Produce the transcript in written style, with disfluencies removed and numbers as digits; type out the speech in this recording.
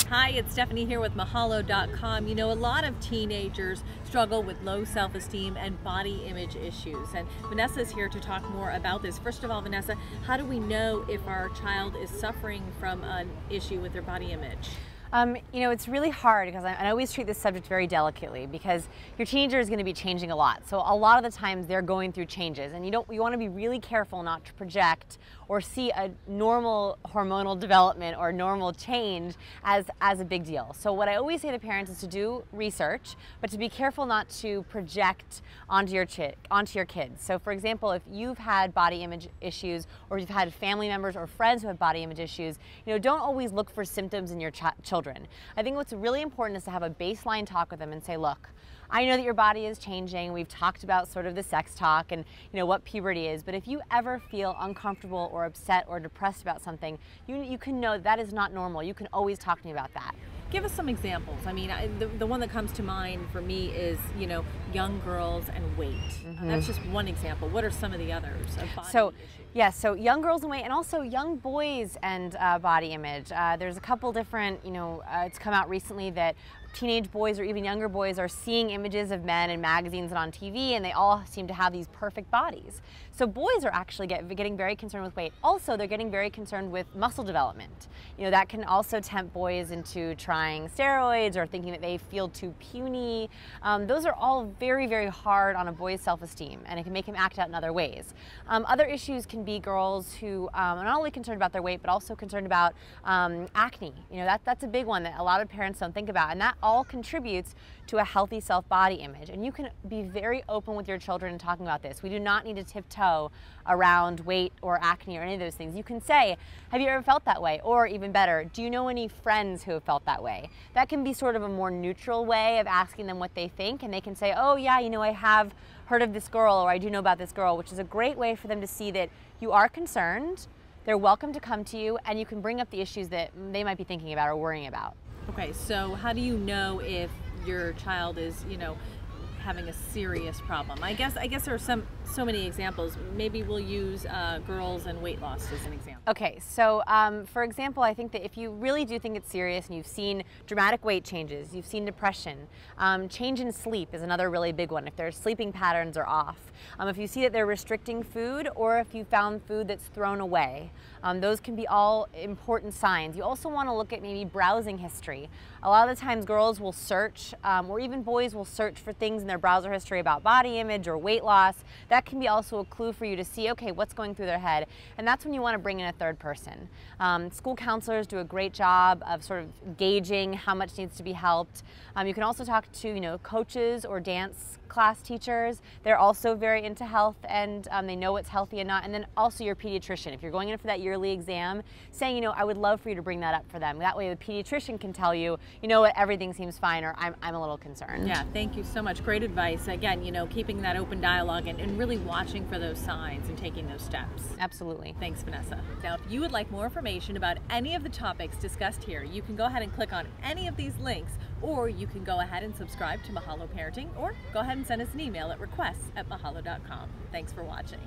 Hi, it's Stephanie here with mahalodotcom. You know, a lot of teenagers struggle with low self-esteem and body image issues. And Vanessa's here to talk more about this. First of all, Vanessa, how do we know if our child is suffering from an issue with their body image? You know, it's really hard because I always treat this subject very delicately because your teenager is going to be changing a lot. So a lot of the times they're going through changes, and you want to be really careful not to project or see a normal hormonal development or normal change as a big deal. So what I always say to parents is to do research, but to be careful not to project onto your kids. So for example, if you've had body image issues or you've had family members or friends who have body image issues, don't always look for symptoms in your children. I think what's really important is to have a baseline talk with them and say, look, I know that your body is changing. We've talked about sort of the sex talk and what puberty is, but if you ever feel uncomfortable or upset or depressed about something, you can know that is not normal. You can always talk to me about that. Give us some examples. I mean, the one that comes to mind for me is, young girls and weight. That's just one example. What are some of the others of body issues? Yeah, so young girls and weight, and also young boys and body image. There's a couple different, it's come out recently that teenage boys or even younger boys are seeing images of men in magazines and on TV, and they all seem to have these perfect bodies. So boys are actually getting very concerned with weight. Also, they're getting very concerned with muscle development. That can also tempt boys into trying steroids or thinking that they feel too puny. Those are all very, very hard on a boy's self-esteem, and it can make him act out in other ways. Other issues can be girls who are not only concerned about their weight, but also concerned about acne. That's a big one that a lot of parents don't think about, and that all contributes to a healthy self-body image. And you can be very open with your children in talking about this. We do not need to tiptoe around weight or acne or any of those things. You can say, have you ever felt that way? Or even better, do you know any friends who have felt that way? That can be sort of a more neutral way of asking them what they think, and they can say, oh yeah, I have heard of this girl, or I do know about this girl, which is a great way for them to see that you are concerned, they're welcome to come to you, and you can bring up the issues that they might be thinking about or worrying about. Okay, so how do you know if your child is, having a serious problem? I guess there are so many examples. Maybe we'll use girls and weight loss as an example. Okay, so for example, I think that if you really do think it's serious and you've seen dramatic weight changes, you've seen depression, change in sleep is another really big one, if their sleeping patterns are off. If you see that they're restricting food, or if you found food that's thrown away, those can be all important signs. You also want to look at maybe browsing history. A lot of the times girls will search, or even boys will search for things in their browser history about body image or weight loss. That can be also a clue for you to see, okay, what's going through their head, and that's when you want to bring in a third person. School counselors do a great job of sort of gauging how much needs to be helped. You can also talk to coaches or dance class teachers. They're also very into health, and they know what's healthy and not. And then also your pediatrician. If you're going in for that yearly exam, saying, I would love for you to bring that up for them. That way the pediatrician can tell you, what, everything seems fine, or I'm a little concerned. Yeah, thank you so much. Great advice. Again, keeping that open dialogue and really watching for those signs and taking those steps. Absolutely. Thanks, Vanessa. Now, if you would like more information about any of the topics discussed here, you can go ahead and click on any of these links, or you can go ahead and subscribe to Mahalo Parenting, or go ahead and send us an email at requests@mahalo.com. Thanks for watching.